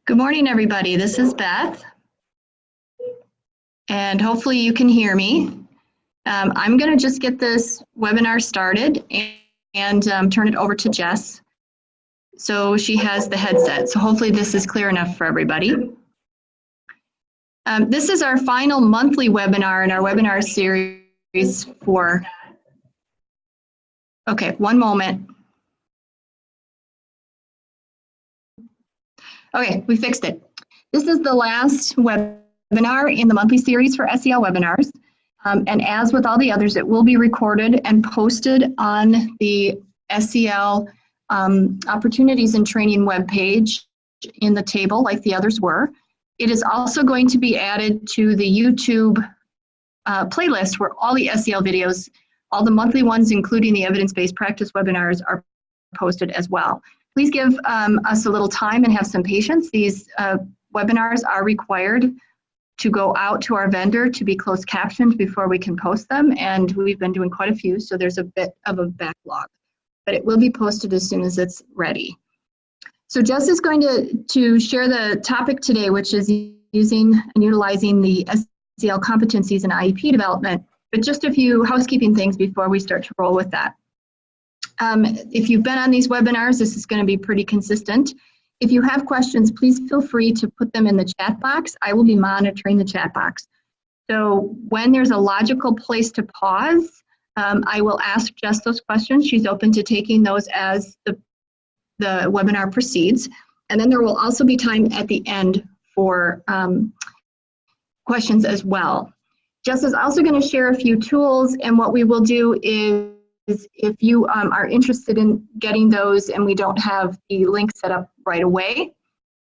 Good morning, everybody. This is Beth, and hopefully you can hear me. I'm going to just get this webinar started and turn it over to Jess. So she has the headset, so hopefully this is clear enough for everybody. This is our final monthly webinar in our webinar series for, okay, one moment. Okay, we fixed it. This is the last webinar in the monthly series for SEL webinars. And as with all the others, it will be recorded and posted on the SEL Opportunities and Training webpage in the table like the others were. It is also going to be added to the YouTube playlist where all the SEL videos, all the monthly ones, including the evidence-based practice webinars, are posted as well. Please give us a little time and have some patience. These webinars are required to go out to our vendor to be closed captioned before we can post them, and we've been doing quite a few, so there's a bit of a backlog. But it will be posted as soon as it's ready. So Jess is going to share the topic today, which is using and utilizing the SEL competencies in IEP development, but just a few housekeeping things before we start to roll with that. If you've been on these webinars, this is going to be pretty consistent. If you have questions, please feel free to put them in the chat box. I will be monitoring the chat box. So when there's a logical place to pause, I will ask Jess those questions. She's open to taking those as the webinar proceeds. And then there will also be time at the end for questions as well. Jess is also going to share a few tools, and what we will do is if you are interested in getting those and we don't have the link set up right away,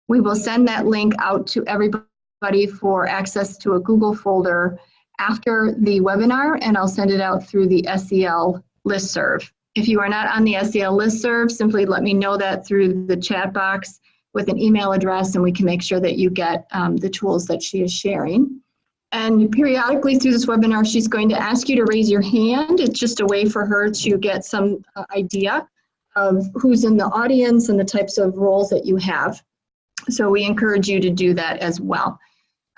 we will send that link out to everybody for access to a Google folder after the webinar, and I'll send it out through the SEL listserv. If you are not on the SEL listserv, simply let me know that through the chat box with an email address, and we can make sure that you get the tools that she is sharing. And periodically through this webinar, she's going to ask you to raise your hand. It's just a way for her to get some idea of who's in the audience and the types of roles that you have. So we encourage you to do that as well.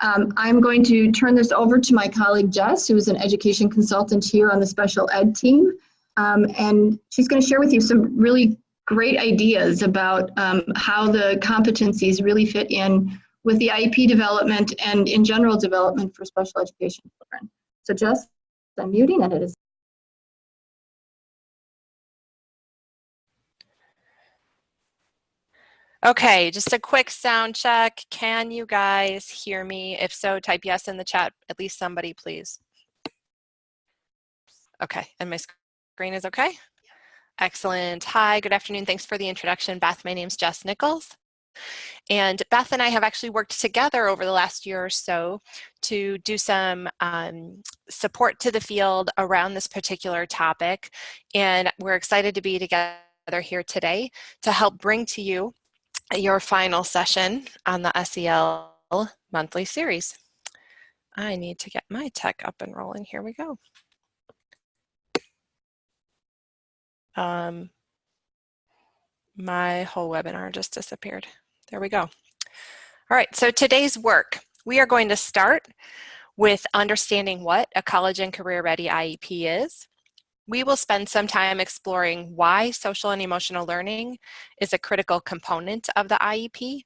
I'm going to turn this over to my colleague Jess, who is an education consultant here on the special ed team. And she's going to share with you some really great ideas about how the competencies really fit in with the IEP development and in general development for special education children. So Jess, I'm muting, and it is. Okay, just a quick sound check. Can you guys hear me? If so, type yes in the chat, at least somebody, please. Okay, and my screen is okay? Excellent. Hi, good afternoon. Thanks for the introduction, Beth. My name's Jess Nichols. And Beth and I have actually worked together over the last year or so to do some support to the field around this particular topic. And we're excited to be together here today to help bring to you your final session on the SEL monthly series. I need to get my tech up and rolling. Here we go. My whole webinar just disappeared. There we go. All right, so today's work, we are going to start with understanding what a college and career ready IEP is. We will spend some time exploring why social and emotional learning is a critical component of the IEP.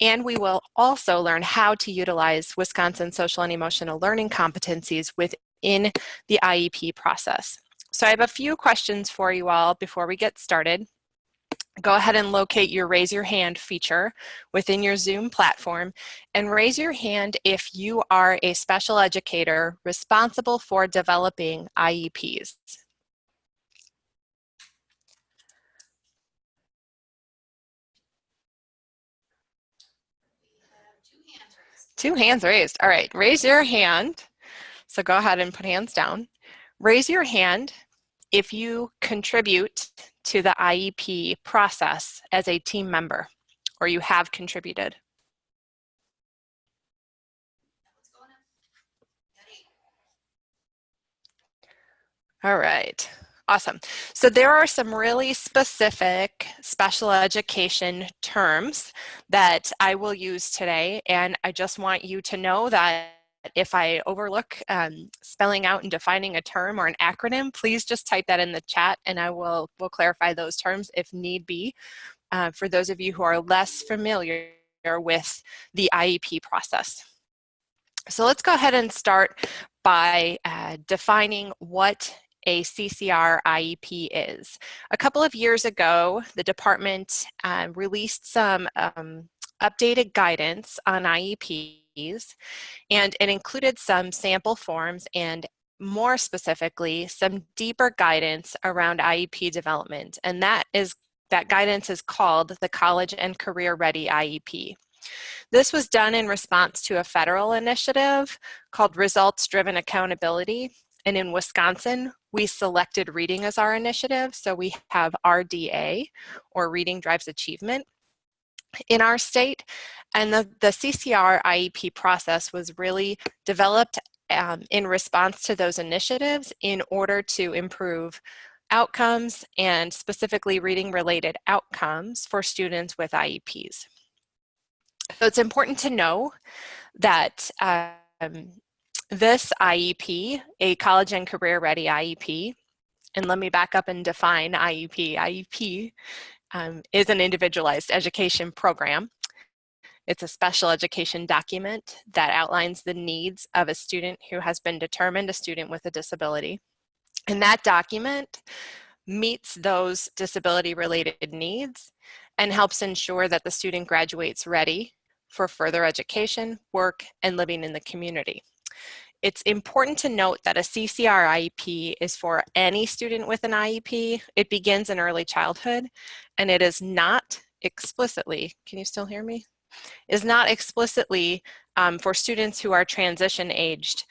And we will also learn how to utilize Wisconsin social and emotional learning competencies within the IEP process. So I have a few questions for you all before we get started. Go ahead and locate your raise your hand feature within your Zoom platform and raise your hand if you are a special educator responsible for developing IEPs. Two hands raised. All right, raise your hand. So go ahead and put hands down. Raise your hand if you contribute to the IEP process as a team member, or you have contributed. All right, Awesome. So there are some really specific special education terms that I will use today, and I just want you to know that if I overlook spelling out and defining a term or an acronym, please just type that in the chat and I will clarify those terms if need be for those of you who are less familiar with the IEP process. So let's go ahead and start by defining what a CCR IEP is. A couple of years ago, the department released some updated guidance on IEPs, and it included some sample forms and more specifically, some deeper guidance around IEP development. And that guidance is called the College and Career Ready IEP. This was done in response to a federal initiative called Results Driven Accountability. And in Wisconsin, we selected reading as our initiative. So we have RDA, or Reading Drives Achievement, in our state. And the CCR IEP process was really developed in response to those initiatives in order to improve outcomes and specifically reading related outcomes for students with IEPs. So it's important to know that this IEP, a College and Career Ready IEP, and let me back up and define IEP. IEP is an individualized education program. It's a special education document that outlines the needs of a student who has been determined a student with a disability. And that document meets those disability-related needs and helps ensure that the student graduates ready for further education, work, and living in the community. It's important to note that a CCR IEP is for any student with an IEP. It begins in early childhood, and it is not explicitly, can you still hear me? Is not explicitly for students who are transition aged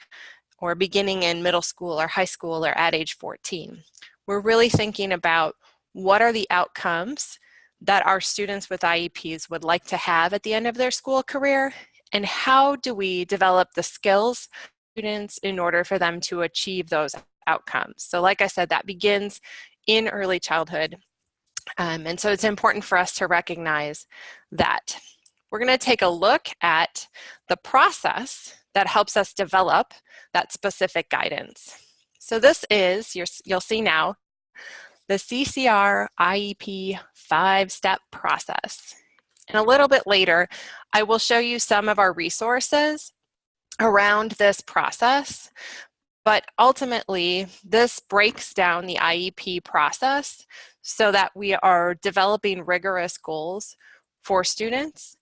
or beginning in middle school or high school or at age 14. We're really thinking about what are the outcomes that our students with IEPs would like to have at the end of their school career, and how do we develop the skills students in order for them to achieve those outcomes. So like I said, that begins in early childhood. And so it's important for us to recognize that. We're going to take a look at the process that helps us develop that specific guidance. So this is, you'll see now, the CCR IEP 5-step process. And a little bit later, I will show you some of our resources around this process, but ultimately this breaks down the IEP process so that we are developing rigorous goals for students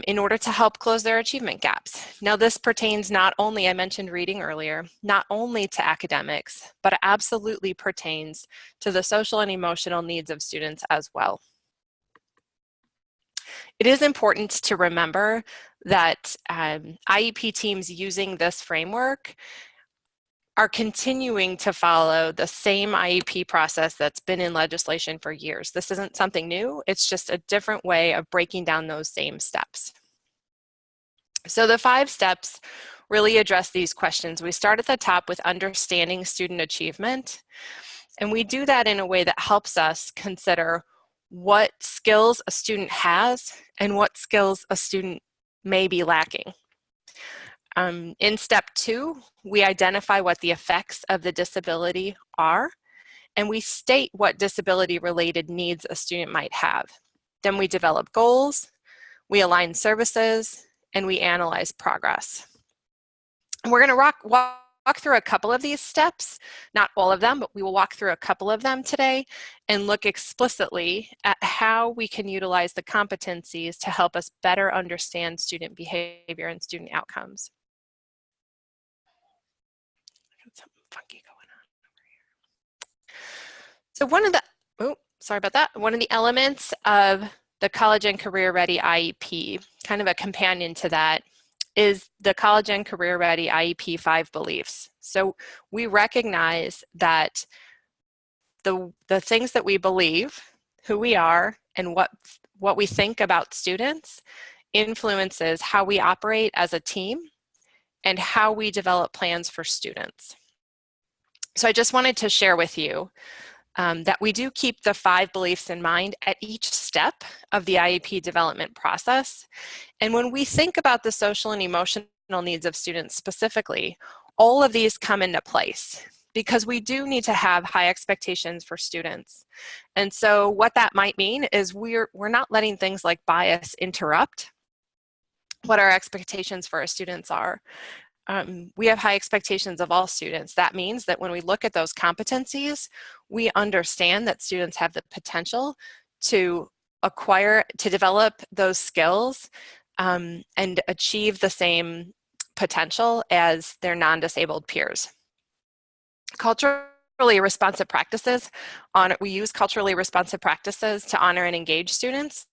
in order to help close their achievement gaps. Now this pertains not only, I mentioned reading earlier, not only to academics, but absolutely pertains to the social and emotional needs of students as well. It is important to remember that IEP teams using this framework are continuing to follow the same IEP process that's been in legislation for years. This isn't something new, it's just a different way of breaking down those same steps. So the 5 steps really address these questions. We start at the top with understanding student achievement, and we do that in a way that helps us consider what skills a student has and what skills a student may be lacking. In step 2, we identify what the effects of the disability are, and we state what disability-related needs a student might have. Then we develop goals, we align services, and we analyze progress. And we're going to walk through a couple of these steps, not all of them, but we will walk through a couple of them today and look explicitly at how we can utilize the competencies to help us better understand student behavior and student outcomes. Something funky going on over here. So one of the elements of the College and Career Ready IEP, kind of a companion to that, is the College and Career Ready IEP 5 beliefs. So we recognize that the things that we believe, who we are, and what we think about students influences how we operate as a team and how we develop plans for students. So I just wanted to share with you that we do keep the 5 beliefs in mind at each step of the IEP development process. And when we think about the social and emotional needs of students specifically, all of these come into place because we do need to have high expectations for students. And so what that might mean is we're not letting things like bias interrupt what our expectations for our students are. We have high expectations of all students. That means that when we look at those competencies, we understand that students have the potential to develop those skills and achieve the same potential as their non-disabled peers. Culturally responsive practices, we use culturally responsive practices to honor and engage students.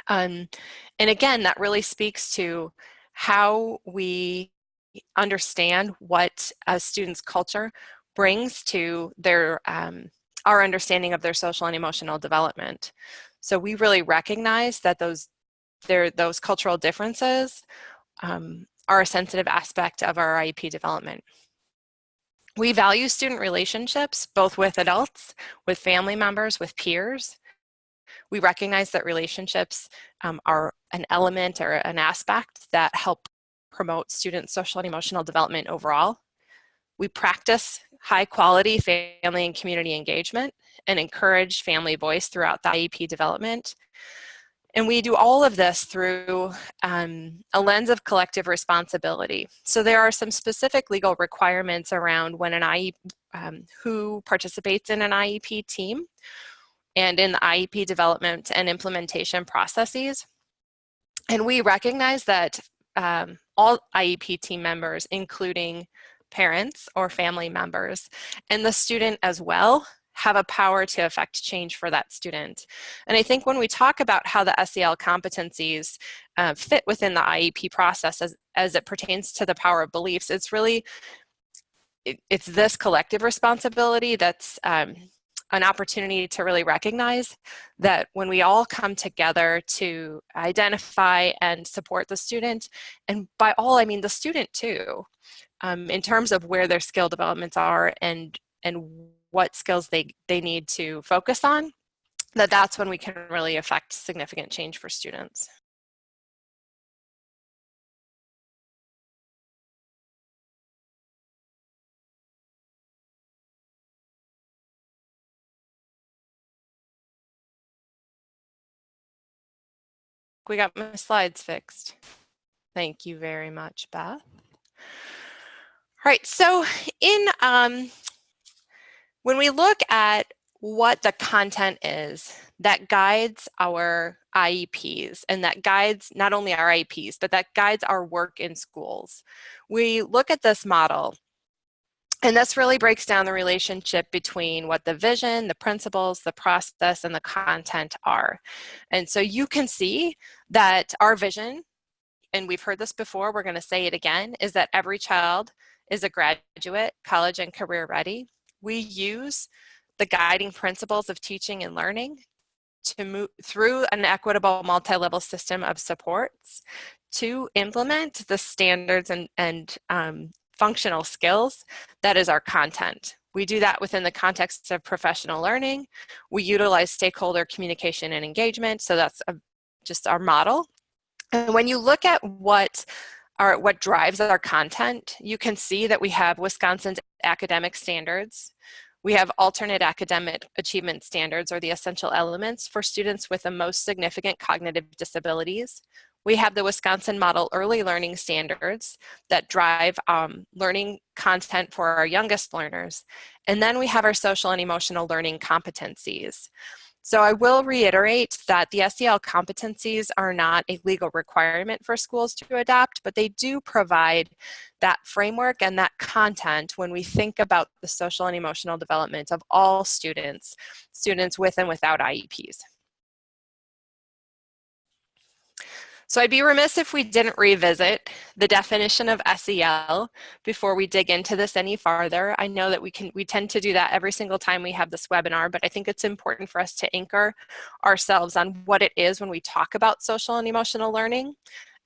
And again, that really speaks to how we understand what a student's culture brings to their our understanding of their social and emotional development. So we really recognize that those cultural differences are a sensitive aspect of our IEP development. We value student relationships, both with adults, with family members, with peers. We recognize that relationships are an element or an aspect that help promote student social and emotional development overall. We practice high quality family and community engagement and encourage family voice throughout the IEP development. And we do all of this through a lens of collective responsibility. So there are some specific legal requirements around when who participates in an IEP team and in the IEP development and implementation processes. And we recognize that all IEP team members, including parents or family members, and the student as well, have a power to affect change for that student. And I think when we talk about how the SEL competencies fit within the IEP process as it pertains to the power of beliefs, it's really, it's this collective responsibility that's an opportunity to really recognize that when we all come together to identify and support the student, and by all I mean the student too, in terms of where their skill developments are and what skills they need to focus on, that's when we can really affect significant change for students. We got my slides fixed. Thank you very much, Beth. All right, so when we look at what the content is that guides our IEPs and that guides not only our IEPs, but that guides our work in schools, we look at this model. And this really breaks down the relationship between what the vision, the principles, the process, and the content are. And so you can see that our vision, and we've heard this before, we're going to say it again, is that every child is a graduate, college and career ready. We use the guiding principles of teaching and learning to move through an equitable multi-level system of supports to implement the standards and functional skills that is our content. We do that within the context of professional learning. We utilize stakeholder communication and engagement, so that's just our model. And when you look at what drives our content, you can see that we have Wisconsin's academic standards. We have alternate academic achievement standards, or the essential elements for students with the most significant cognitive disabilities. We have the Wisconsin Model Early Learning Standards that drive learning content for our youngest learners. And then we have our social and emotional learning competencies. So I will reiterate that the SEL competencies are not a legal requirement for schools to adopt, but they do provide that framework and that content when we think about the social and emotional development of all students, students with and without IEPs. So I'd be remiss if we didn't revisit the definition of SEL before we dig into this any farther. I know that we tend to do that every single time we have this webinar, but I think it's important for us to anchor ourselves on what it is when we talk about social and emotional learning.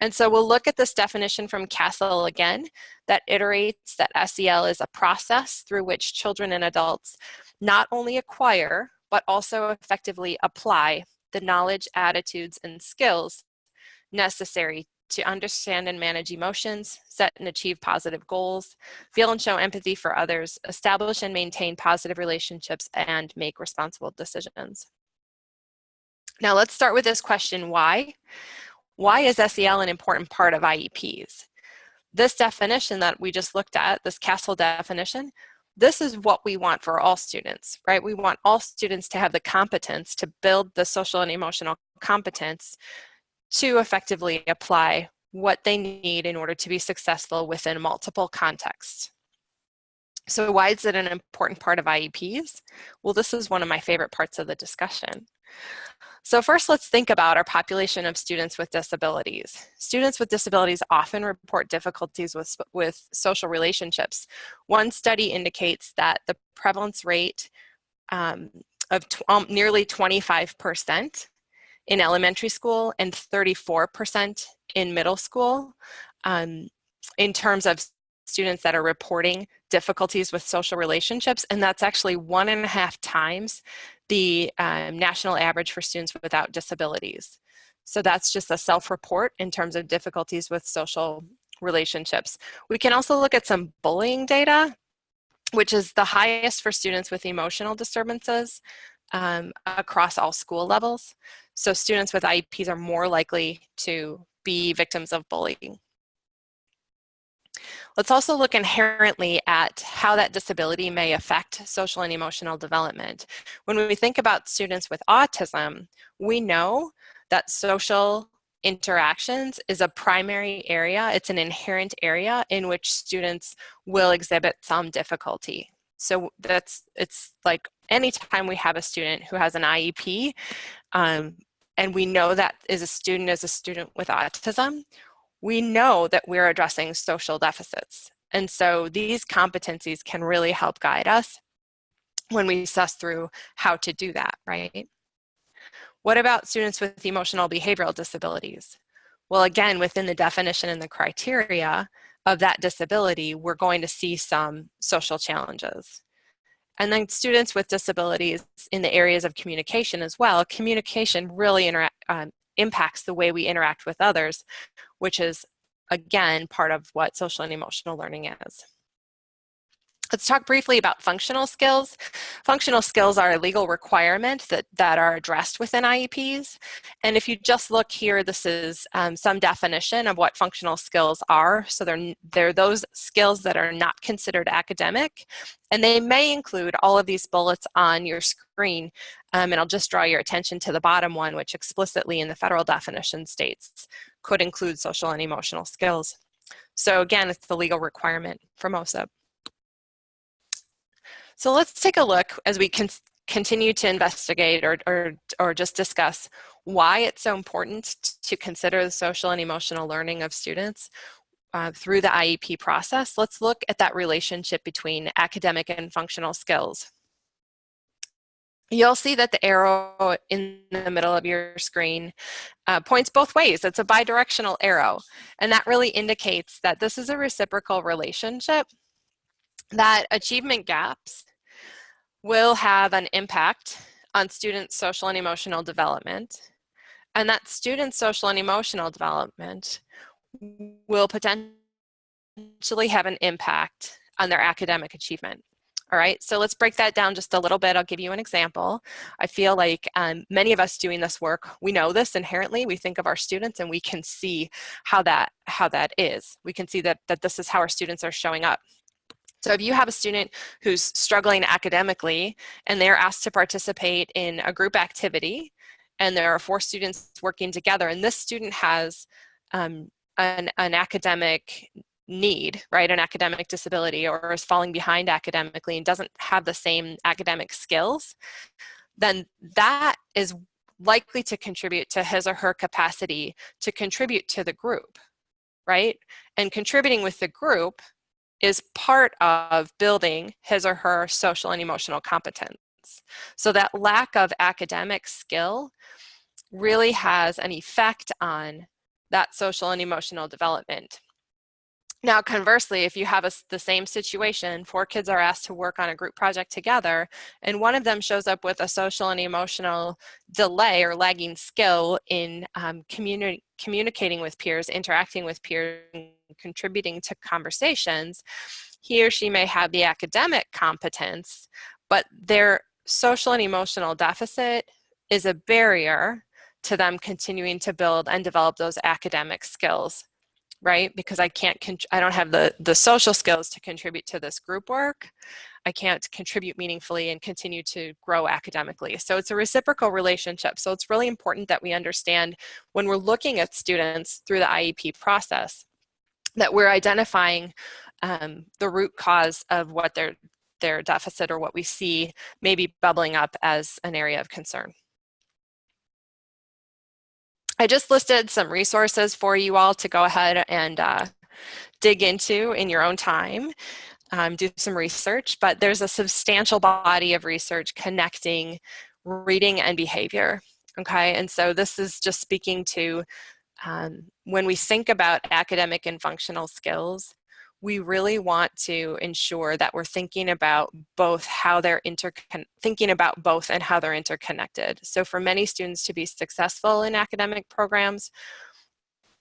And so we'll look at this definition from Castle again that iterates that SEL is a process through which children and adults not only acquire, but also effectively apply the knowledge, attitudes, and skills necessary to understand and manage emotions, set and achieve positive goals, feel and show empathy for others, establish and maintain positive relationships, and make responsible decisions. Now let's start with this question, why? Why is SEL an important part of IEPs? This definition that we just looked at, this Castle definition, this is what we want for all students, right? We want all students to have the competence to build the social and emotional competence to effectively apply what they need in order to be successful within multiple contexts. So why is it an important part of IEPs? Well, this is one of my favorite parts of the discussion. So first, let's think about our population of students with disabilities. Students with disabilities often report difficulties with social relationships. One study indicates that the prevalence rate of nearly 25% in elementary school and 34% in middle school in terms of students that are reporting difficulties with social relationships, and that's actually 1.5 times the national average for students without disabilities. So that's just a self-report in terms of difficulties with social relationships. We can also look at some bullying data, which is the highest for students with emotional disturbances across all school levels. So students with IEPs are more likely to be victims of bullying. Let's also look inherently at how that disability may affect social and emotional development. When we think about students with autism, we know that social interactions is a primary area, it's an inherent area in which students will exhibit some difficulty. So it's like anytime we have a student who has an IEP, and we know that is a student with autism, we know that we're addressing social deficits. And so these competencies can really help guide us when we suss through how to do that, right? What about students with emotional behavioral disabilities? Well, again, within the definition and the criteria of that disability, we're going to see some social challenges. And then students with disabilities in the areas of communication as well. Communication really impacts the way we interact with others, which is, again, part of what social and emotional learning is. Let's talk briefly about functional skills. Functional skills are a legal requirement that are addressed within IEPs. And if you just look here, this is some definition of what functional skills are. So they're those skills that are not considered academic. And they may include all of these bullets on your screen. And I'll just draw your attention to the bottom one, which explicitly in the federal definition states could include social and emotional skills. So again, it's the legal requirement for MOSA. So let's take a look as we continue to investigate or just discuss why it's so important to consider the social and emotional learning of students through the IEP process. Let's look at that relationship between academic and functional skills. You'll see that the arrow in the middle of your screen points both ways. It's a bidirectional arrow, and that really indicates that this is a reciprocal relationship, that achievement gaps will have an impact on students' social and emotional development, and that students' social and emotional development will potentially have an impact on their academic achievement. All right, so let's break that down just a little bit. I'll give you an example. I feel like many of us doing this work, we know this inherently. We think of our students and we can see how that is. We can see that this is how our students are showing up. So if you have a student who's struggling academically and they're asked to participate in a group activity, and there are 4 students working together, and this student has an academic need, right, an academic disability, or is falling behind academically and doesn't have the same academic skills, then that is likely to contribute to his or her capacity to contribute to the group, right? And contributing with the group is part of building his or her social and emotional competence. So that lack of academic skill really has an effect on that social and emotional development. Now, conversely, if you have the same situation, 4 kids are asked to work on a group project together, and one of them shows up with a social and emotional delay or lagging skill in communicating with peers, interacting with peers, and contributing to conversations, he or she may have the academic competence, but their social and emotional deficit is a barrier to them continuing to build and develop those academic skills, right? Because I don't have the social skills to contribute to this group work. I can't contribute meaningfully and continue to grow academically. So it's a reciprocal relationship. So it's really important that we understand when we're looking at students through the IEP process that we're identifying the root cause of what their deficit or what we see maybe bubbling up as an area of concern. I just listed some resources for you all to go ahead and dig into in your own time, do some research, but there's a substantial body of research connecting reading and behavior, okay? And so this is just speaking to when we think about academic and functional skills, we really want to ensure that we're thinking about both how they're thinking about both and how they're interconnected. So for many students to be successful in academic programs,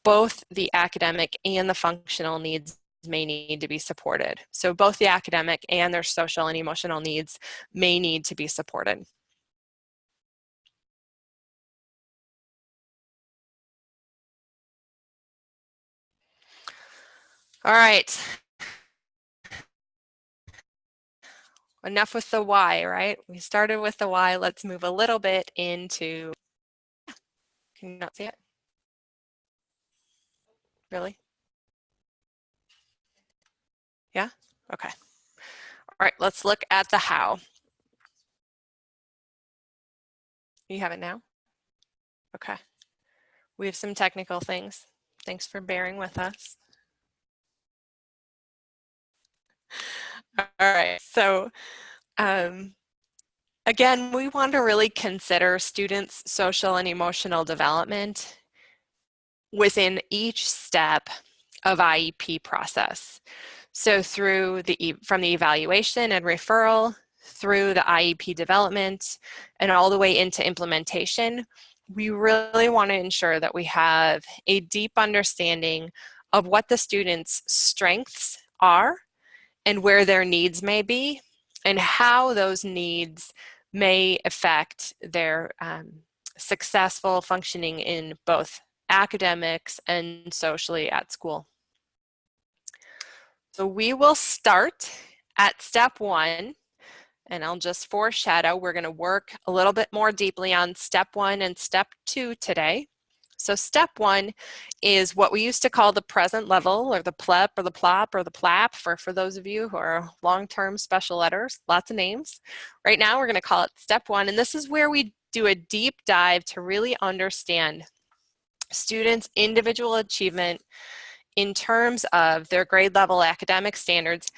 both the academic and the functional needs may need to be supported. So both the academic and their social and emotional needs may need to be supported. All right. Enough with the why, right? We started with the why. Let's move a little bit into, can you not see it? Really? Yeah? Okay. All right, let's look at the how. You have it now? Okay. We have some technical things. Thanks for bearing with us. All right, so again, we want to really consider students' social and emotional development within each step of IEP process. So from the evaluation and referral, through the IEP development, and all the way into implementation, we really want to ensure that we have a deep understanding of what the students' strengths are and where their needs may be, and how those needs may affect their successful functioning in both academics and socially at school. So we will start at step 1, and I'll just foreshadow, we're going to work a little bit more deeply on step 1 and step 2 today. So step 1 is what we used to call the present level, or the PLEP, or the PLOP, or the PLAP, for those of you who are long-term special letters, lots of names. Right now we're going to call it step 1, and this is where we do a deep dive to really understand students' individual achievement in terms of their grade level academic standards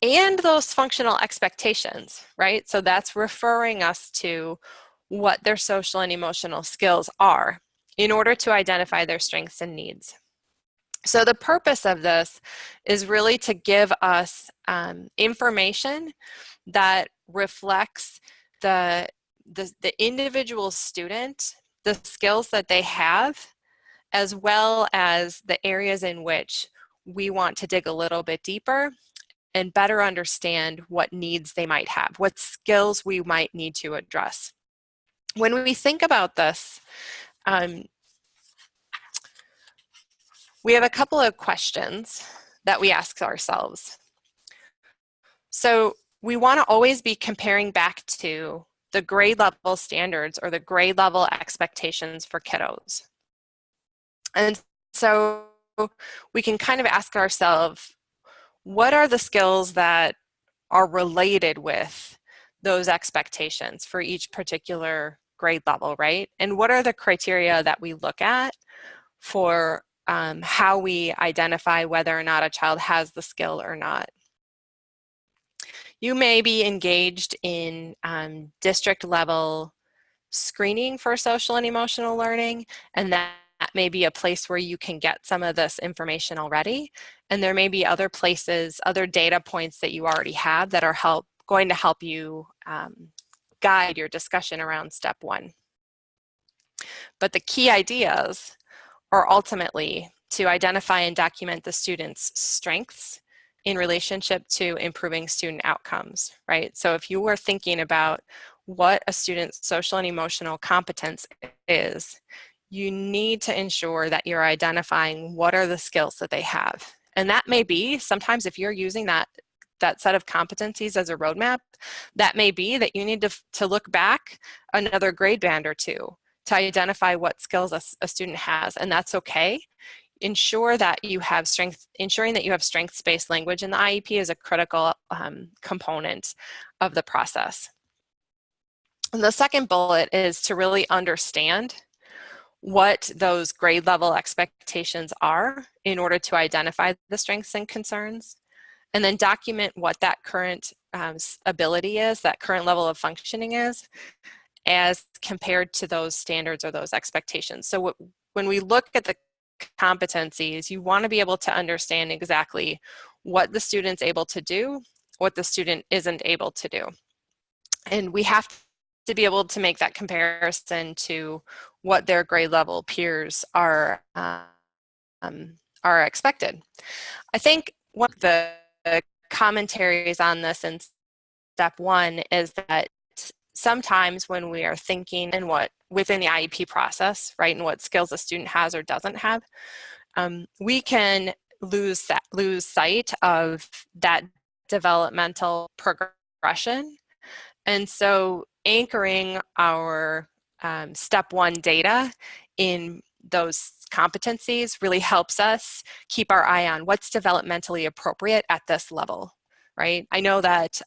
and those functional expectations, right? So that's referring us to what their social and emotional skills are in order to identify their strengths and needs. So the purpose of this is really to give us information that reflects the individual student, the skills that they have, as well as the areas in which we want to dig a little bit deeper and better understand what needs they might have, what skills we might need to address. When we think about this, we have a couple of questions that we ask ourselves. So we want to always be comparing back to the grade level standards or the grade level expectations for kiddos. And so we can kind of ask ourselves, what are the skills that are related with those expectations for each particular grade level, right? And what are the criteria that we look at for how we identify whether or not a child has the skill or not? You may be engaged in district level screening for social and emotional learning, and that may be a place where you can get some of this information already. And there may be other places, other data points that you already have that are going to help you guide your discussion around step one. But the key ideas are ultimately to identify and document the student's strengths in relationship to improving student outcomes, right? So if you were thinking about what a student's social and emotional competence is, you need to ensure that you're identifying what are the skills that they have. And that may be, sometimes if you're using that set of competencies as a roadmap, that may be that you need to look back another grade band or two to identify what skills a student has, and that's okay. Ensuring that you have strengths-based language in the IEP is a critical component of the process. And the second bullet is to really understand what those grade level expectations are in order to identify the strengths and concerns, and then document what that current ability is, that current level of functioning is, as compared to those standards or those expectations. So when we look at the competencies, you want to be able to understand exactly what the student's able to do, what the student isn't able to do. And we have to be able to make that comparison to what their grade level peers are expected. I think one of the commentaries on this in step one is that sometimes when we are thinking and what within the IEP process, right, and what skills a student has or doesn't have, we can lose sight of that developmental progression. And so anchoring our step one data in those competencies really helps us keep our eye on what's developmentally appropriate at this level, right? I know that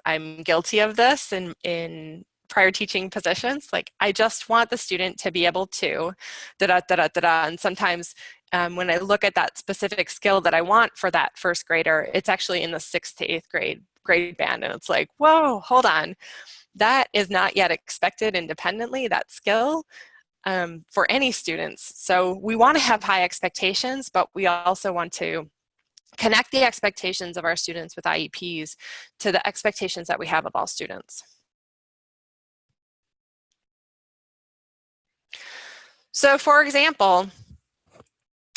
I'm guilty of this in prior teaching positions. Like, I just want the student to be able to da-da-da-da-da-da. And sometimes when I look at that specific skill that I want for that first grader, it's actually in the 6th to 8th grade band. And it's like, whoa, hold on. That is not yet expected independently, that skill, for any students. So we want to have high expectations, but we also want to connect the expectations of our students with IEPs to the expectations that we have of all students. So for example,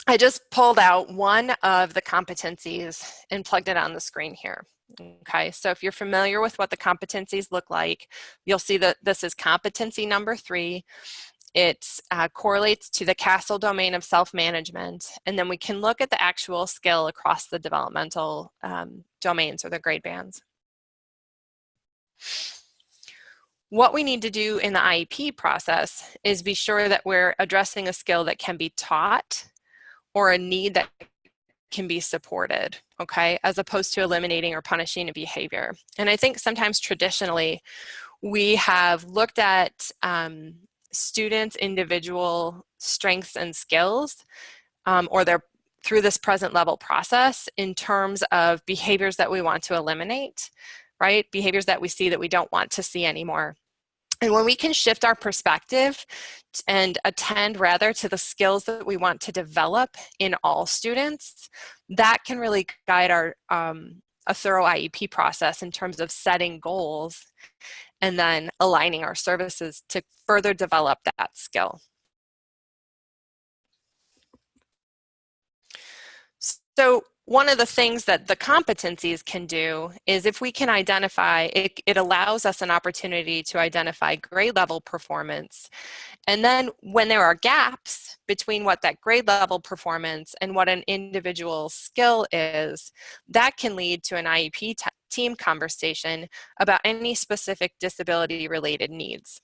I just pulled out one of the competencies and plugged it on the screen here. Okay, so if you're familiar with what the competencies look like, you'll see that this is competency number 3. It correlates to the CASEL domain of self-management, and then we can look at the actual skill across the developmental domains or the grade bands. What we need to do in the IEP process is be sure that we're addressing a skill that can be taught or a need that can be supported, okay, as opposed to eliminating or punishing a behavior. And I think sometimes traditionally we have looked at students' individual strengths and skills or through this present level process in terms of behaviors that we want to eliminate, right? Behaviors that we see that we don't want to see anymore. And when we can shift our perspective and attend rather to the skills that we want to develop in all students, that can really guide our a thorough IEP process in terms of setting goals and then aligning our services to further develop that skill. So one of the things that the competencies can do is if we can identify, it allows us an opportunity to identify grade level performance. And then when there are gaps between what that grade level performance and what an individual skill is, that can lead to an IEP team conversation about any specific disability related needs.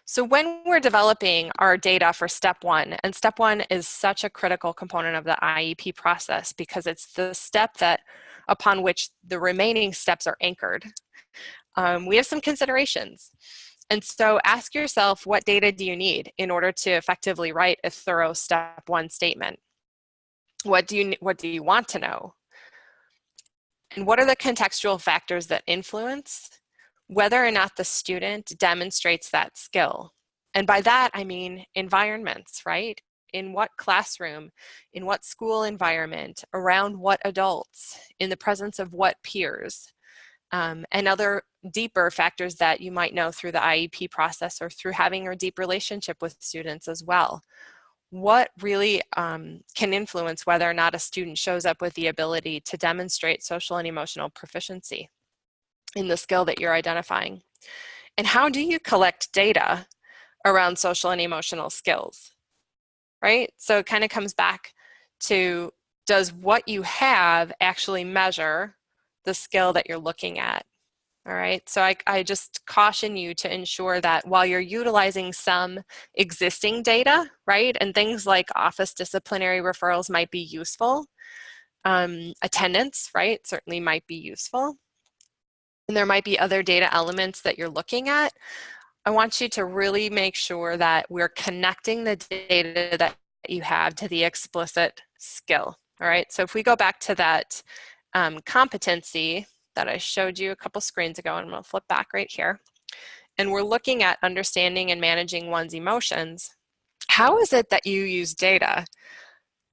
So when we're developing our data for step one, and step one is such a critical component of the IEP process because it's the step upon which the remaining steps are anchored, we have some considerations. And so ask yourself, what data do you need in order to effectively write a thorough step one statement? What do you want to know? And what are the contextual factors that influence whether or not the student demonstrates that skill? And by that, I mean environments, right? In what classroom, in what school environment, around what adults, in the presence of what peers, and other deeper factors that you might know through the IEP process or through having a deep relationship with students as well. What really can influence whether or not a student shows up with the ability to demonstrate social and emotional proficiency in the skill that you're identifying? And how do you collect data around social and emotional skills, right? So it kind of comes back to, does what you have actually measure the skill that you're looking at? All right, so I just caution you to ensure that while you're utilizing some existing data, right, and things like office disciplinary referrals might be useful, attendance, right, certainly might be useful, and there might be other data elements that you're looking at, I want you to really make sure that we're connecting the data that you have to the explicit skill. All right, so if we go back to that competency that I showed you a couple screens ago, and I'm going to flip back right here, and we're looking at understanding and managing one's emotions, how is it that you use data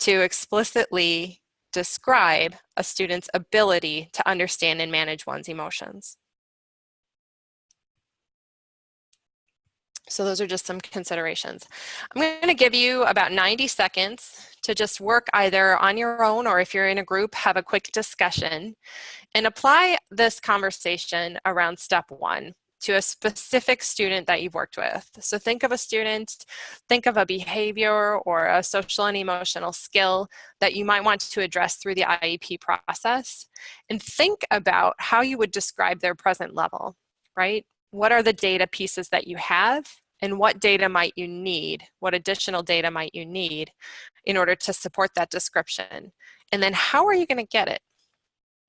to explicitly describe a student's ability to understand and manage one's emotions? So those are just some considerations. I'm going to give you about 90 seconds to just work either on your own, or if you're in a group, have a quick discussion and apply this conversation around step one to a specific student that you've worked with. So think of a student, think of a behavior or a social and emotional skill that you might want to address through the IEP process, and think about how you would describe their present level, right? What are the data pieces that you have, and what data might you need? What additional data might you need in order to support that description? And then how are you going to get it?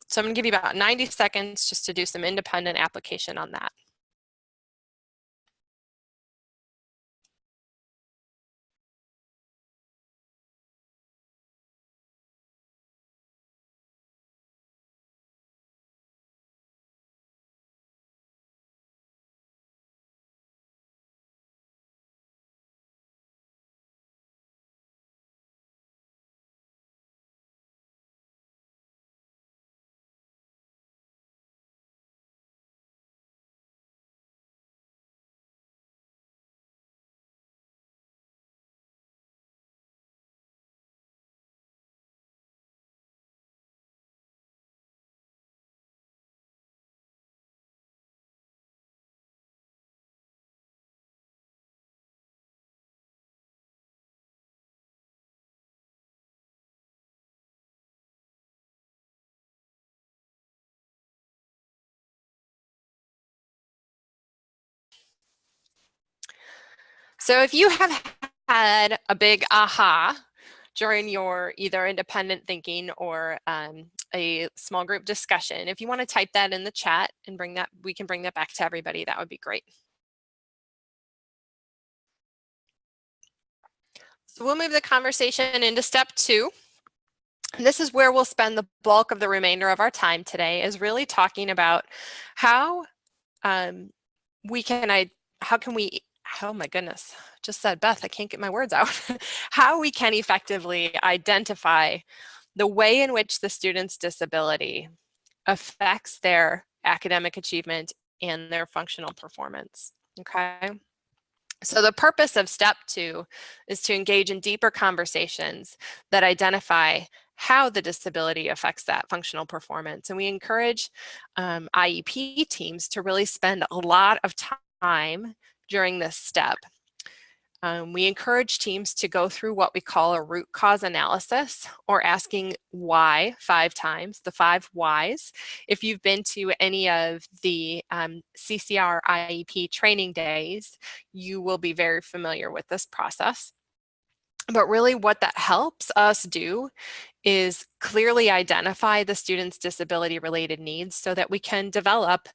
So I'm going to give you about 90 seconds just to do some independent application on that. So if you have had a big aha during your either independent thinking or a small group discussion, if you want to type that in the chat and bring that, we can bring that back to everybody, that would be great. So we'll move the conversation into step two. And this is where we'll spend the bulk of the remainder of our time today, is really talking about how we can, oh my goodness, just said Beth, I can't get my words out, how we can effectively identify the way in which the student's disability affects their academic achievement and their functional performance, okay? So the purpose of step two is to engage in deeper conversations that identify how the disability affects that functional performance. And we encourage IEP teams to really spend a lot of time during this step. We encourage teams to go through what we call a root cause analysis, or asking why 5 times, the 5 whys. If you've been to any of the CCR IEP training days, you will be very familiar with this process. But really what that helps us do is clearly identify the student's disability-related needs so that we can develop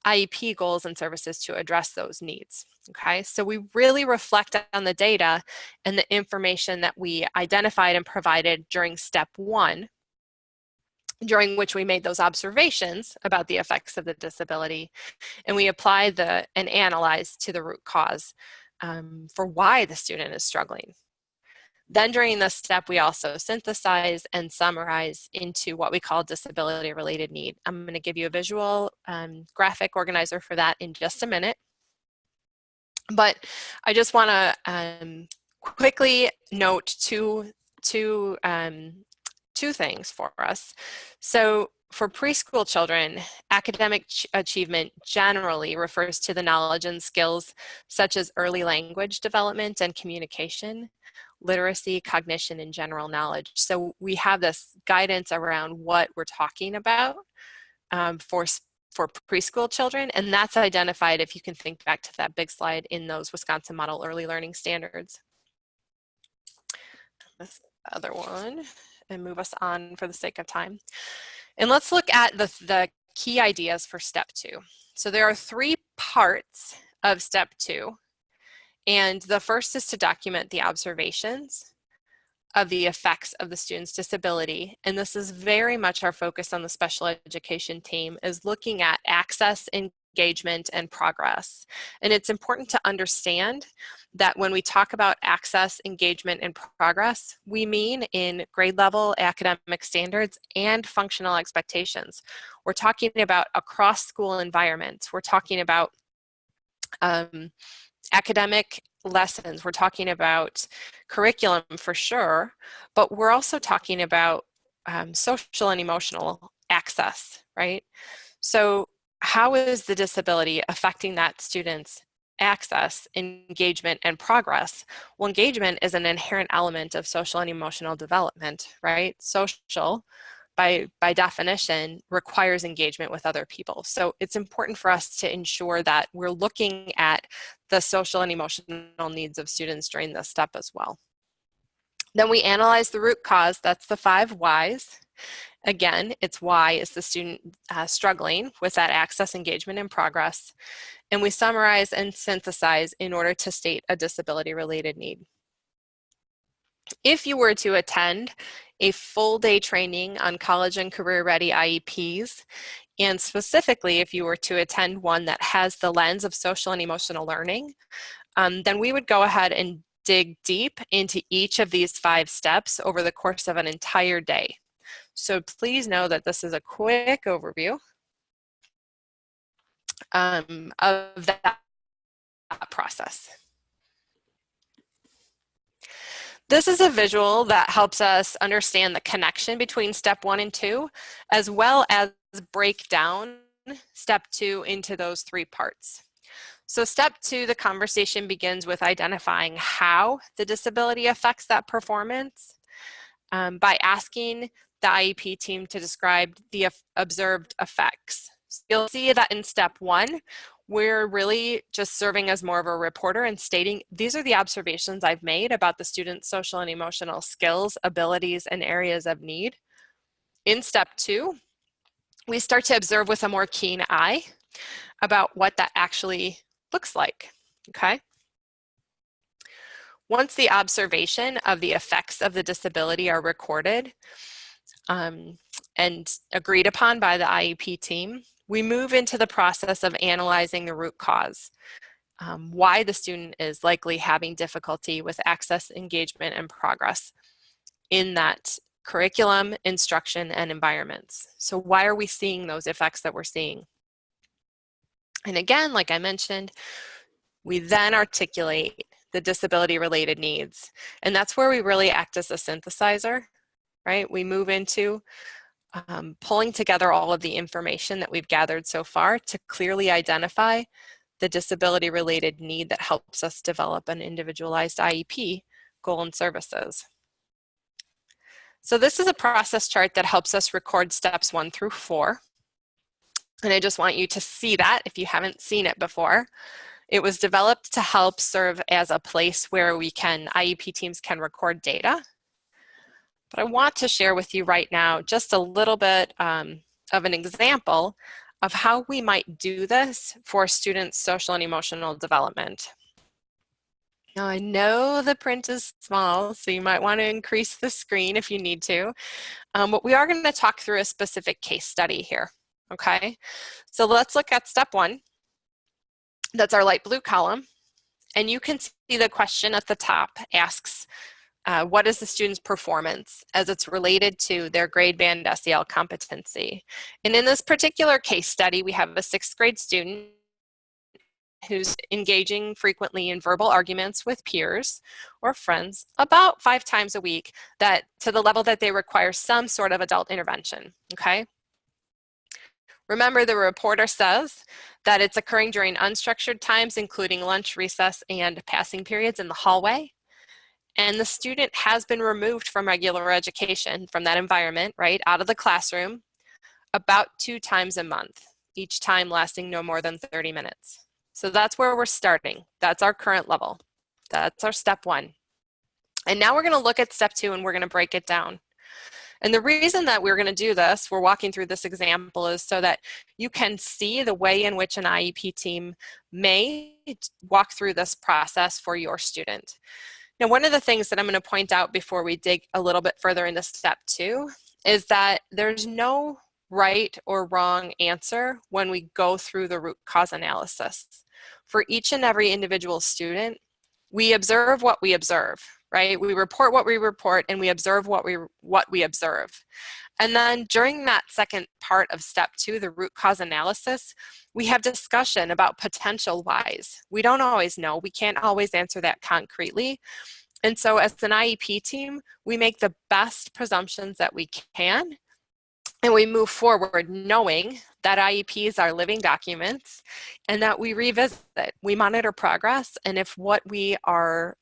IEP goals and services to address those needs. Okay, so we really reflect on the data and the information that we identified and provided during step one, during which we made those observations about the effects of the disability, and we apply and analyze to the root cause for why the student is struggling. Then during this step, we also synthesize and summarize into what we call disability-related need. I'm going to give you a visual graphic organizer for that in just a minute. But I just want to quickly note two things for us. So for preschool children, academic achievement generally refers to the knowledge and skills such as early language development and communication, literacy, cognition, and general knowledge. So we have this guidance around what we're talking about for preschool children, and that's identified, if you can think back to that big slide, in those Wisconsin Model Early Learning Standards. This other one, and move us on for the sake of time. And let's look at the key ideas for step 2. So there are 3 parts of step 2. And the first is to document the observations of the effects of the student's disability. And this is very much our focus on the special education team, is looking at access, engagement, and progress. And it's important to understand that when we talk about access, engagement, and progress, we mean in grade level academic standards and functional expectations. We're talking about across school environments. We're talking about academic lessons, we're talking about curriculum for sure, but we're also talking about social and emotional access, right? So how is the disability affecting that student's access, engagement, and progress? Well, engagement is an inherent element of social and emotional development, right? Social, by definition, requires engagement with other people. So it's important for us to ensure that we're looking at the social and emotional needs of students during this step as well. Then we analyze the root cause. That's the 5 whys. Again, it's why is the student struggling with that access, engagement, and progress. And we summarize and synthesize in order to state a disability-related need. If you were to attend a full day training on college and career ready IEPs, and specifically if you were to attend one that has the lens of social and emotional learning, then we would go ahead and dig deep into each of these 5 steps over the course of an entire day. So please know that this is a quick overview of that process. This is a visual that helps us understand the connection between step 1 and 2, as well as break down step 2 into those 3 parts. So step 2, the conversation begins with identifying how the disability affects that performance by asking the IEP team to describe the observed effects. So you'll see that in step 1, we're really just serving as more of a reporter and stating, these are the observations I've made about the student's social and emotional skills, abilities, and areas of need. In step 2, we start to observe with a more keen eye about what that actually looks like, okay? Once the observation of the effects of the disability are recorded and agreed upon by the IEP team, we move into the process of analyzing the root cause, why the student is likely having difficulty with access, engagement, and progress in that curriculum, instruction, and environments. So why are we seeing those effects that we're seeing? And again, like I mentioned, we then articulate the disability-related needs. And that's where we really act as a synthesizer, right? We move into pulling together all of the information that we've gathered so far to clearly identify the disability-related need that helps us develop an individualized IEP, goal, and services. So this is a process chart that helps us record steps 1 through 4. And I just want you to see that if you haven't seen it before. It was developed to help serve as a place where IEP teams can record data. But I want to share with you right now just a little bit of an example of how we might do this for students' social and emotional development. Now I know the print is small, so you might want to increase the screen if you need to, but we are going to talk through a specific case study here, okay? So let's look at step 1. That's our light blue column. And you can see the question at the top asks, what is the student's performance as it's related to their grade band SEL competency? And in this particular case study, we have a 6th grade student who's engaging frequently in verbal arguments with peers or friends about 5 times a week, that to the level that they require some sort of adult intervention, okay? Remember, the reporter says that it's occurring during unstructured times, including lunch, recess, and passing periods in the hallway. And the student has been removed from regular education, from that environment, right, out of the classroom, about 2 times a month, each time lasting no more than 30 minutes. So that's where we're starting. That's our current level. That's our step 1. And now we're going to look at step 2 and we're going to break it down. And the reason that we're going to do this, we're walking through this example, is so that you can see the way in which an IEP team may walk through this process for your student. Now, one of the things that I'm going to point out before we dig a little bit further into step 2 is that there's no right or wrong answer when we go through the root cause analysis. For each and every individual student, we observe what we observe, right? We report what we report, and we observe what we observe. And then during that second part of step 2, the root cause analysis, we have discussion about potential whys. We don't always know. We can't always answer that concretely. And so as an IEP team, we make the best presumptions that we can, and we move forward knowing that IEPs are living documents and that we revisit, we monitor progress, and if what we are,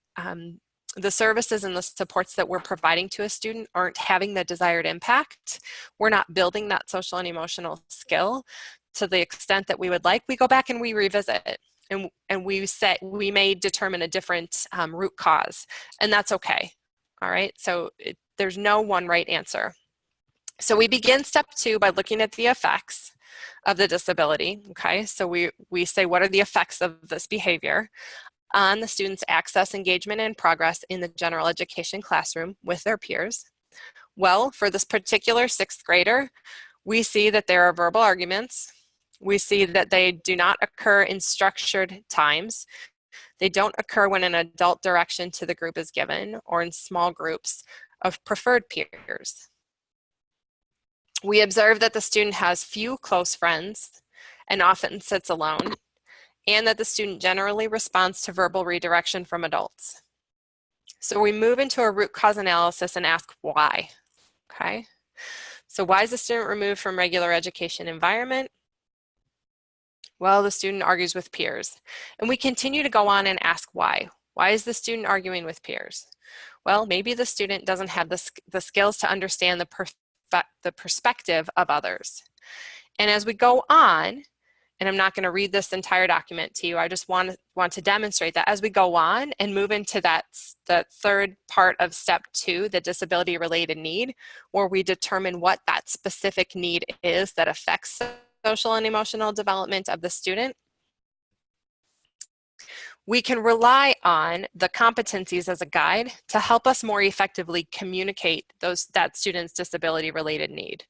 the services and the supports that we're providing to a student aren't having the desired impact, we're not building that social and emotional skill to the extent that we would like, we go back and we revisit it. And we may determine a different root cause, and that's okay. All right, so there's no one right answer. So we begin step 2 by looking at the effects of the disability, okay? So we say, what are the effects of this behavior on the student's access, engagement, and progress in the general education classroom with their peers? Well, for this particular 6th grader, we see that there are verbal arguments. We see that they do not occur in structured times. They don't occur when an adult direction to the group is given or in small groups of preferred peers. We observe that the student has few close friends and often sits alone, and that the student generally responds to verbal redirection from adults. So we move into a root cause analysis and ask why, okay? So why is the student removed from regular education environment? Well, the student argues with peers. And we continue to go on and ask why. Why is the student arguing with peers? Well, maybe the student doesn't have the skills to understand the perspective of others. And as we go on, and I'm not going to read this entire document to you, I just want to demonstrate that as we go on and move into the third part of step 2, the disability related need, where we determine what that specific need is that affects social and emotional development of the student, we can rely on the competencies as a guide to help us more effectively communicate that student's disability-related need.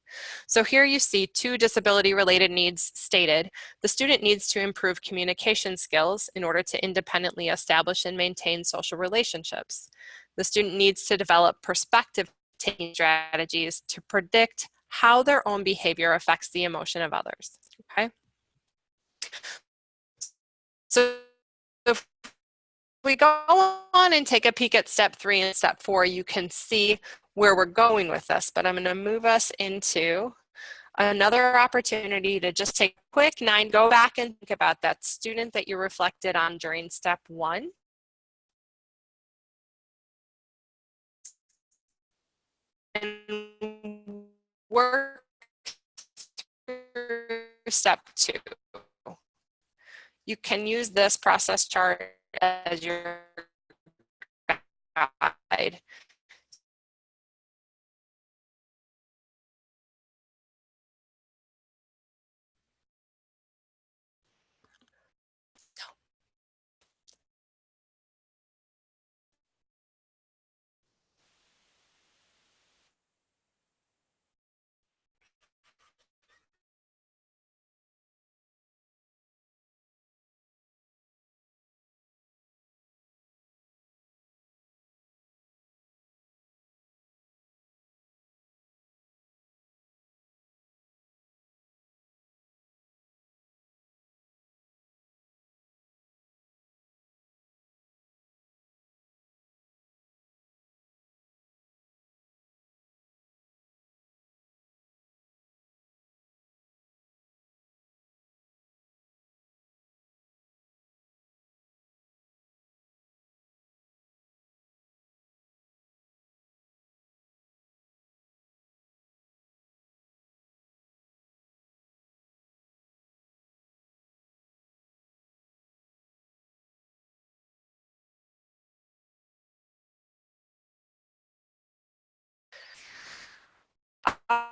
So here you see 2 disability-related needs stated. The student needs to improve communication skills in order to independently establish and maintain social relationships. The student needs to develop perspective-taking strategies to predict how their own behavior affects the emotion of others, okay? So if we go on and take a peek at step 3 and step 4, you can see where we're going with this, but I'm going to move us into another opportunity to just take a quick 9, go back and think about that student that you reflected on during step 1. And work through step 2. You can use this process chart as your guide.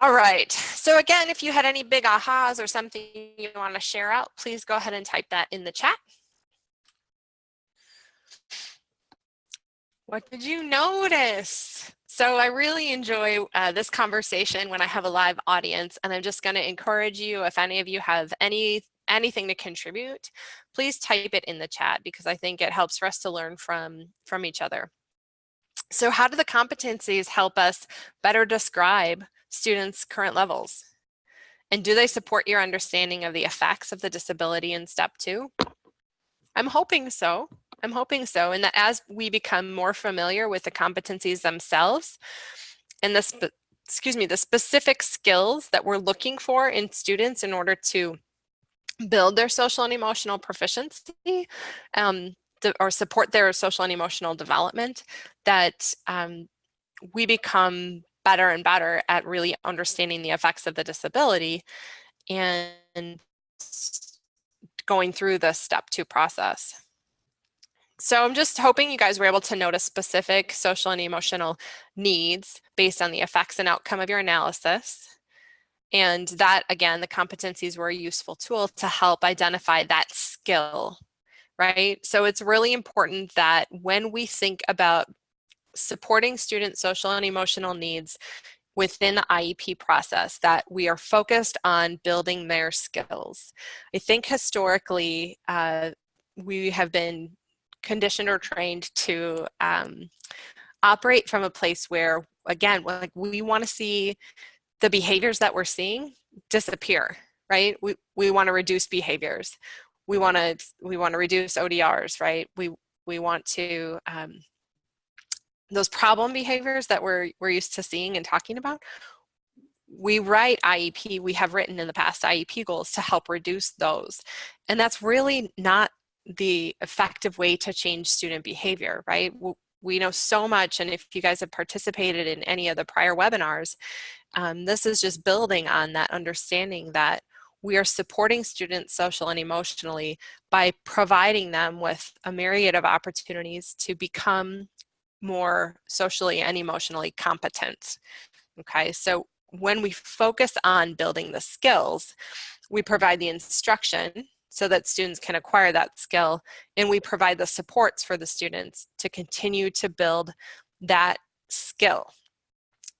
All right. So again, if you had any big ahas or something you want to share out, please go ahead and type that in the chat. What did you notice? So I really enjoy this conversation when I have a live audience, and I'm just going to encourage you, if any of you have anything to contribute, please type it in the chat, because I think it helps for us to learn from each other. So how do the competencies help us better describe students' current levels? And do they support your understanding of the effects of the disability in step 2? I'm hoping so. I'm hoping so, and that as we become more familiar with the competencies themselves and the specific skills that we're looking for in students in order to build their social and emotional proficiency, or support their social and emotional development, that we become better and better at really understanding the effects of the disability and going through the step 2 process. So I'm just hoping you guys were able to notice specific social and emotional needs based on the effects and outcome of your analysis. And that, again, the competencies were a useful tool to help identify that skill, right? So it's really important that when we think about supporting students' social and emotional needs within the IEP process, that we are focused on building their skills. I think historically, we have been conditioned or trained to operate from a place where, again, like, we want to see the behaviors that we're seeing disappear, right? We want to reduce behaviors. We want to reduce ODRs, right? We want to those problem behaviors that we're used to seeing and talking about. We write IEP, we have written in the past IEP goals to help reduce those. And that's really not the effective way to change student behavior, right? We know so much, and if you guys have participated in any of the prior webinars, this is just building on that understanding that we are supporting students social and emotionally by providing them with a myriad of opportunities to become more socially and emotionally competent. Okay, so when we focus on building the skills, we provide the instruction so that students can acquire that skill, and we provide the supports for the students to continue to build that skill.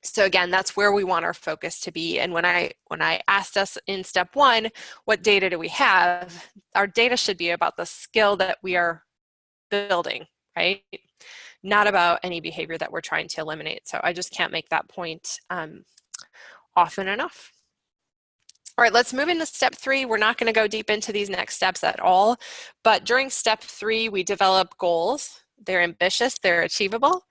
So again, that's where we want our focus to be. And when I asked us in step 1, what data do we have? Our data should be about the skill that we are building, right? Not about any behavior that we're trying to eliminate. So I just can't make that point often enough. All right, let's move into step 3. We're not going to go deep into these next steps at all, but during step 3, we develop goals. They're ambitious, they're achievable,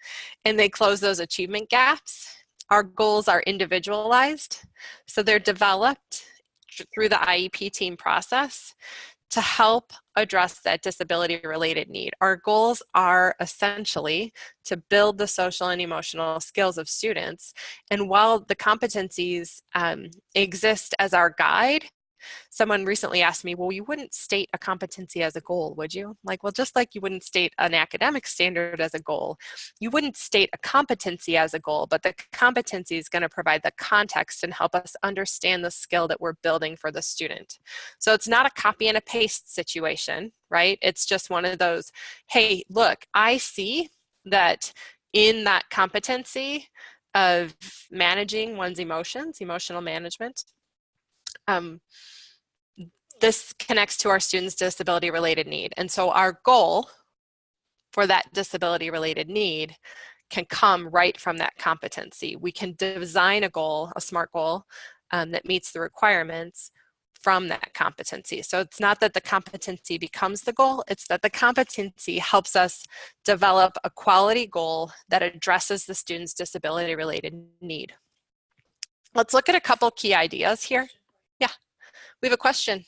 and they close those achievement gaps. Our goals are individualized, so they're developed through the IEP team process to help address that disability-related need. Our goals are essentially to build the social and emotional skills of students. And while the competencies exist as our guide, someone recently asked me, well, you wouldn't state a competency as a goal, would you? Like, well, just like you wouldn't state an academic standard as a goal, you wouldn't state a competency as a goal, but the competency is going to provide the context and help us understand the skill that we're building for the student. So it's not a copy and a paste situation, right? It's just one of those, hey, look, I see that in that competency of managing one's emotions, emotional management, this connects to our students' disability-related need. And so our goal for that disability-related need can come right from that competency. We can design a goal, a SMART goal, that meets the requirements from that competency. So it's not that the competency becomes the goal, it's that the competency helps us develop a quality goal that addresses the student's disability-related need. Let's look at a couple key ideas here. Yeah, we have a question.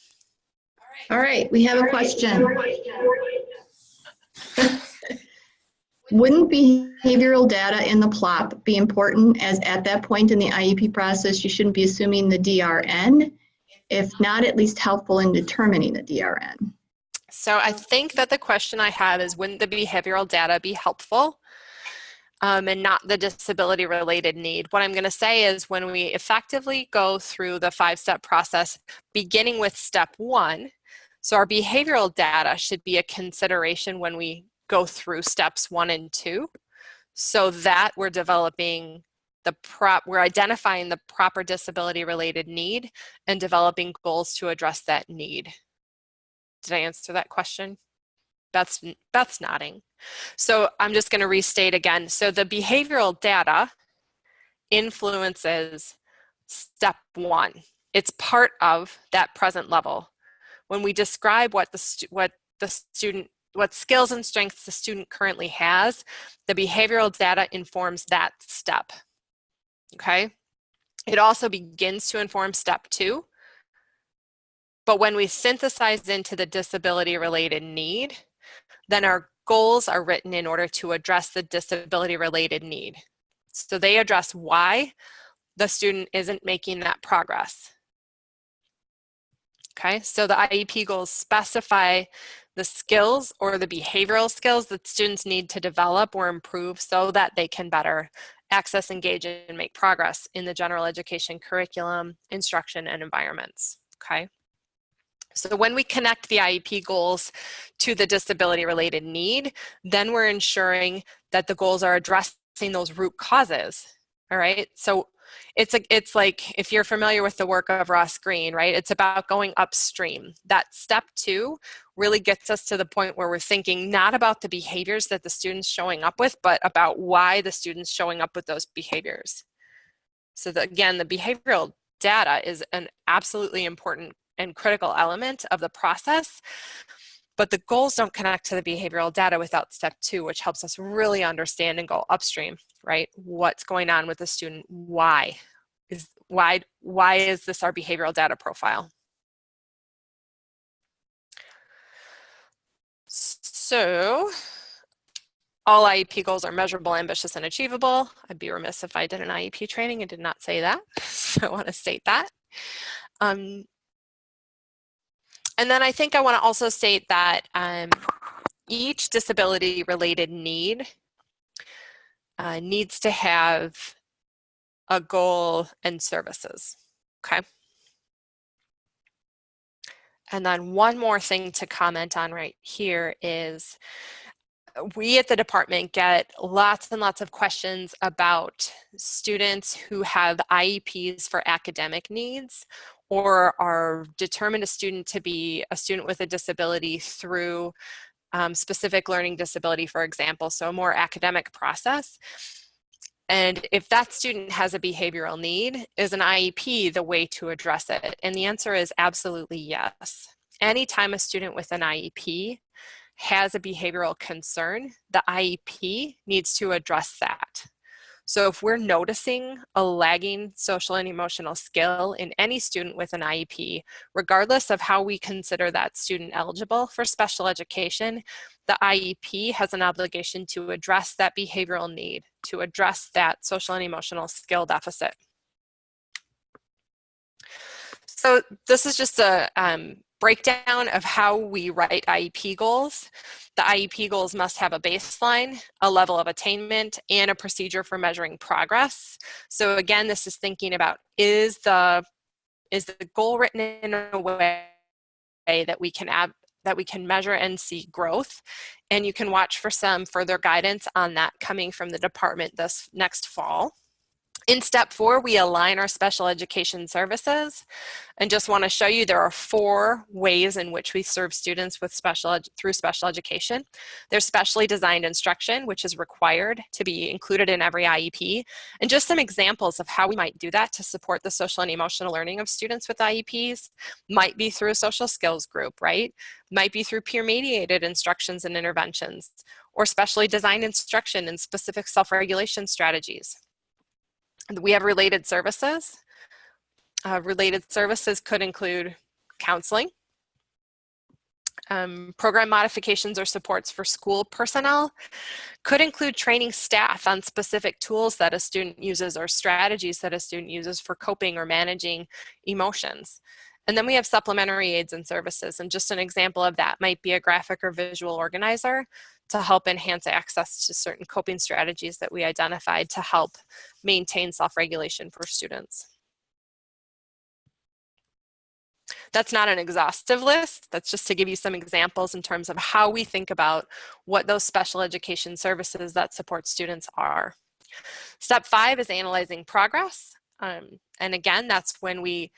All right, we have a question. Wouldn't behavioral data in the PLOP be important, as at that point in the IEP process, you shouldn't be assuming the DRN? If not, at least helpful in determining the DRN. So I think that the question I have is, wouldn't the behavioral data be helpful? and not the disability related need. What I'm going to say is when we effectively go through the 5-step process, beginning with step 1, so our behavioral data should be a consideration when we go through steps 1 and 2, so that we're developing we're identifying the proper disability related need and developing goals to address that need. Did I answer that question? Beth's nodding. So I'm just going to restate again. So the behavioral data influences step 1. It's part of that present level. When we describe what skills and strengths the student currently has, the behavioral data informs that step. Okay? It also begins to inform step 2. But when we synthesize into the disability related need, then our goals are written in order to address the disability related need. So they address why the student isn't making that progress. Okay, so the IEP goals specify the skills or the behavioral skills that students need to develop or improve so that they can better access, engage, and make progress in the general education curriculum, instruction, and environments. Okay. So when we connect the IEP goals to the disability related need, then we're ensuring that the goals are addressing those root causes. All right. So it's like, if you're familiar with the work of Ross Green, right? It's about going upstream. That step 2 really gets us to the point where we're thinking not about the behaviors that the student's showing up with, but about why the student's showing up with those behaviors. So again, the behavioral data is an absolutely important and critical element of the process, but the goals don't connect to the behavioral data without step 2, which helps us really understand and go upstream, right? What's going on with the student? Why is this our behavioral data profile? So all IEP goals are measurable, ambitious, and achievable. I'd be remiss if I did an IEP training and did not say that, so I want to state that. And then I think I want to also state that each disability-related need needs to have a goal and services, okay? And then one more thing to comment on right here is we at the department get lots and lots of questions about students who have IEPs for academic needs or are determined a student to be a student with a disability through specific learning disability, for example, so a more academic process. And if that student has a behavioral need, is an IEP the way to address it? And the answer is absolutely yes. Anytime a student with an IEP has a behavioral concern, the IEP needs to address that. So if we're noticing a lagging social and emotional skill in any student with an IEP, regardless of how we consider that student eligible for special education, the IEP has an obligation to address that behavioral need, to address that social and emotional skill deficit. So this is just a breakdown of how we write IEP goals. The IEP goals must have a baseline, a level of attainment, and a procedure for measuring progress. So again, this is thinking about, is the goal written in a way that we can measure and see growth? And you can watch for some further guidance on that coming from the department this next fall. In step 4, we align our special education services, and just want to show you there are 4 ways in which we serve students with through special education. There's specially designed instruction, which is required to be included in every IEP, and just some examples of how we might do that to support the social and emotional learning of students with IEPs. Might be through a social skills group, right? Might be through peer-mediated instructions and interventions, or specially designed instruction and specific self-regulation strategies. We have related services. Related services could include counseling, program modifications or supports for school personnel, could include training staff on specific tools that a student uses or strategies that a student uses for coping or managing emotions. And then we have supplementary aids and services, and just an example of that might be a graphic or visual organizer to help enhance access to certain coping strategies that we identified to help maintain self-regulation for students. That's not an exhaustive list. That's just to give you some examples in terms of how we think about what those special education services that support students are. Step 5 is analyzing progress. And again, that's when we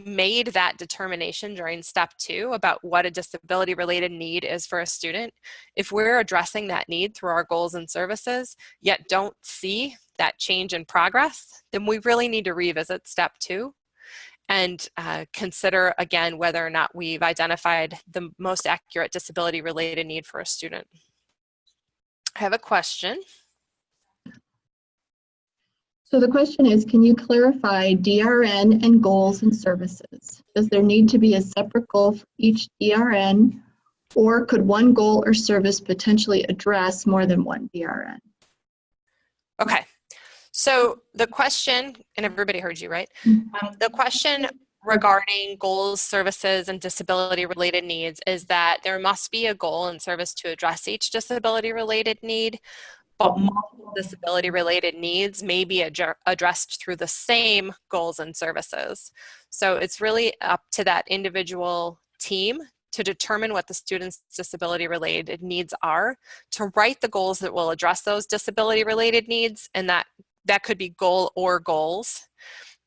made that determination during step 2 about what a disability related need is for a student. If we're addressing that need through our goals and services, yet don't see that change in progress, then we really need to revisit step 2 and consider again whether or not we've identified the most accurate disability related need for a student. I have a question. So the question is, can you clarify DRN and goals and services? Does there need to be a separate goal for each DRN, or could one goal or service potentially address more than one DRN? Okay, so the question, and everybody heard you, right? The question regarding goals, services, and disability-related needs is that there must be a goal and service to address each disability-related need, but multiple disability-related needs may be addressed through the same goals and services. So it's really up to that individual team to determine what the student's disability-related needs are, to write the goals that will address those disability-related needs, and that could be goal or goals,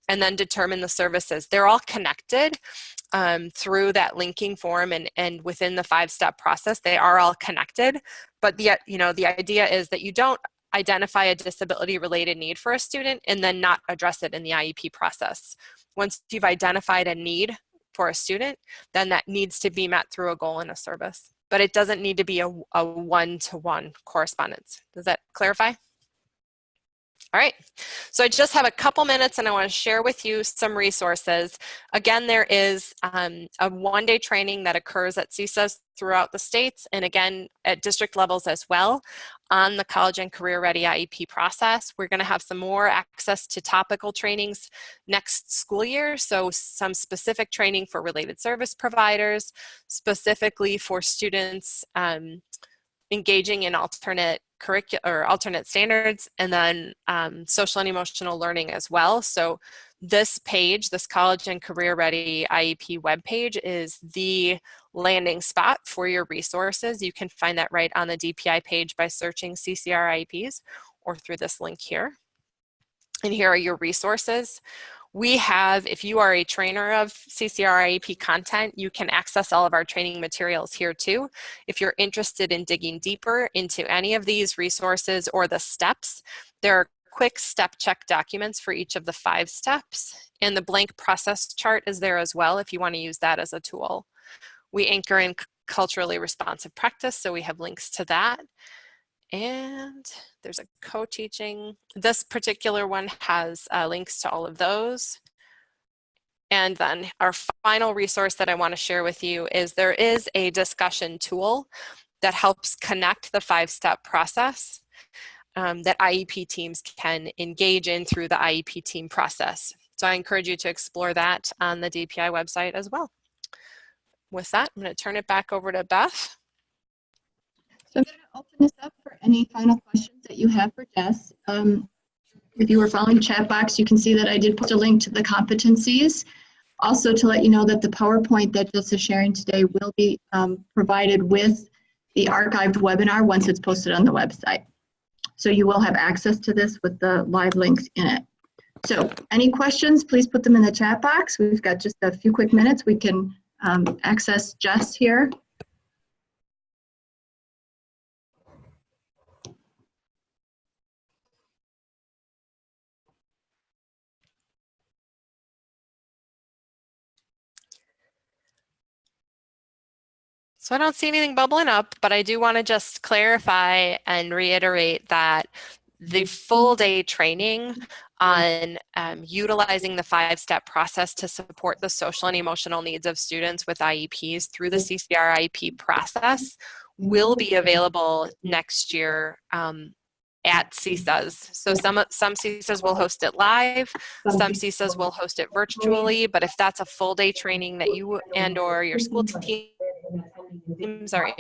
and then determine the services. They're all connected through that linking form, and within the 5-step process, they are all connected. But the idea is that you don't identify a disability-related need for a student and then not address it in the IEP process. Once you've identified a need for a student, then that needs to be met through a goal and a service. But it doesn't need to be a one-to-one correspondence. Does that clarify? All right, so I just have a couple minutes and I want to share with you some resources. Again, there is a one-day training that occurs at CCS throughout the states, and again at district levels as well, on the College and Career Ready IEP process. We're going to have some more access to topical trainings next school year, so some specific training for related service providers, specifically for students engaging in alternate standards, and then social and emotional learning as well. So this page, this College and Career Ready IEP webpage, is the landing spot for your resources. You can find that right on the DPI page by searching CCR IEPs or through this link here. And here are your resources. We have, if you are a trainer of CCR IEP content, you can access all of our training materials here too. If you're interested in digging deeper into any of these resources or the steps, there are quick step check documents for each of the 5 steps, and the blank process chart is there as well if you want to use that as a tool. We anchor in culturally responsive practice, so we have links to that. And there's a co-teaching. This particular one has links to all of those. And then our final resource that I want to share with you is there is a discussion tool that helps connect the 5-step process that IEP teams can engage in through the IEP team process. So I encourage you to explore that on the DPI website as well. With that, I'm going to turn it back over to Beth. So I'm going to open this up for any final questions that you have for Jess. If you were following chat box, you can see that I did post a link to the competencies. Also to let you know that the PowerPoint that Jess is sharing today will be provided with the archived webinar once it's posted on the website. So you will have access to this with the live links in it. So any questions, please put them in the chat box. We've got just a few quick minutes. We can access Jess here. So I don't see anything bubbling up, but I do want to just clarify and reiterate that the full day training on utilizing the 5-step process to support the social and emotional needs of students with IEPs through the CCR IEP process will be available next year at CCRs. So some CCRs will host it live, some CCRs will host it virtually, but if that's a full day training that you and or your school teams are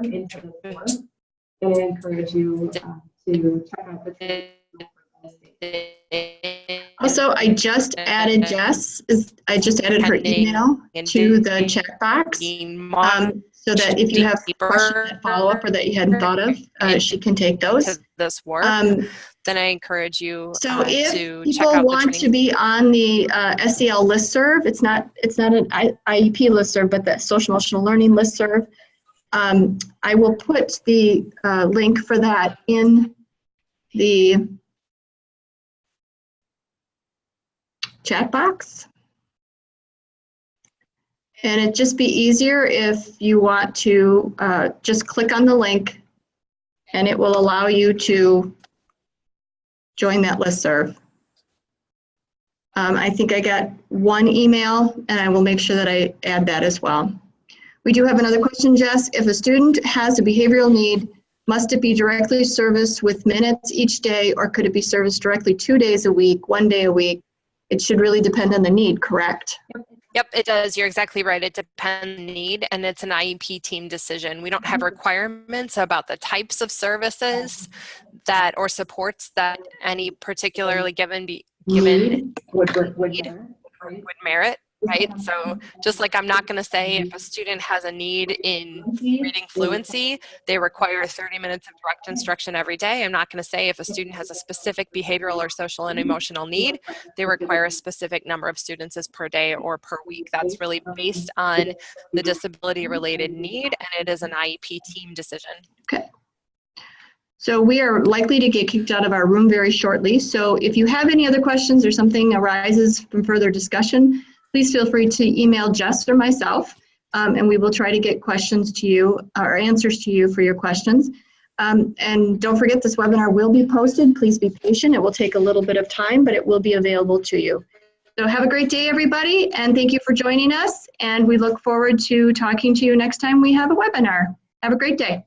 interested I encourage you to check out the training. Also, I just added Jess. I just added her email to the chat box, so that if you have questions that follow up or that you hadn't thought of, she can take those. To this work, then I encourage you So if to check people out the want to be on the SEL listserv, it's not an IEP listserv, but the social emotional learning listserv. I will put the link for that in the chat box. And it'd just be easier if you want to just click on the link and it will allow you to join that listserv. I think I got one email and I will make sure that I add that as well. We do have another question, Jess. If a student has a behavioral need, must it be directly serviced with minutes each day, or could it be serviced directly 2 days a week, 1 day a week? It should really depend on the need, correct? Yep, it does. You're exactly right. It depends on the need, and it's an IEP team decision. We don't have requirements about the types of services that or supports that any particularly given would merit, right? So just like I'm not going to say if a student has a need in reading fluency, they require 30 minutes of direct instruction every day. I'm not going to say if a student has a specific behavioral or social and emotional need, they require a specific number of students per day or per week. That's really based on the disability related need, and it is an IEP team decision. Okay. So we are likely to get kicked out of our room very shortly. So if you have any other questions or something arises from further discussion, please feel free to email Jess or myself, and we will try to get questions to you or answers to you for your questions. And don't forget, this webinar will be posted. Please be patient. It will take a little bit of time, but it will be available to you. So have a great day, everybody, and thank you for joining us. And we look forward to talking to you next time we have a webinar. Have a great day.